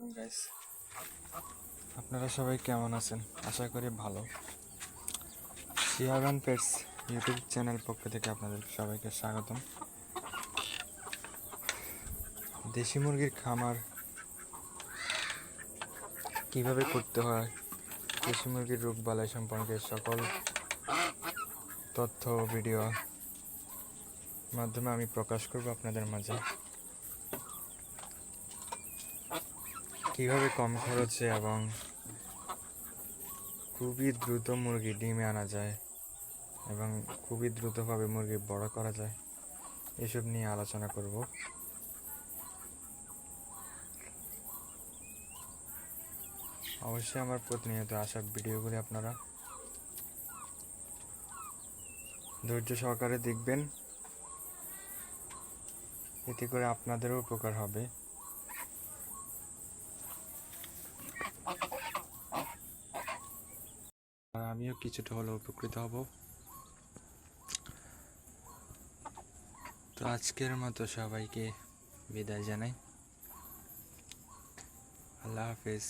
আলাইকুম গাইস, আপনারা সবাই কেমন আছেন? আশা করি ভালো। শিহাবান পেটস ইউটিউব চ্যানেল পক্ষ থেকে আপনাদের সবাইকে স্বাগতম। দেশি মুরগির খামার কিভাবে করতে হয়, দেশি মুরগির রোগবালাই সম্পর্কে সকল তথ্য ভিডিও মাধ্যমে আমি প্রকাশ করব আপনাদের মাঝে। কিভাবে কম খরচে এবং খুবই দ্রুত মুরগি ডিমে আনা যায় এবং খুবই দ্রুতভাবে মুরগি বড় করা যায়, এসব নিয়ে আলোচনা করব। অবশ্যই আমার প্রতিনিয়ত আসা ভিডিওগুলি আপনারা ধৈর্য সহকারে দেখবেন, এতে করে আপনাদেরও উপকার হবে। আর আমিও কিছুটা হলেও উপকৃত হব। তো আজকের মতো সবাইকে বিদায় জানাই। আল্লাহ হাফেজ।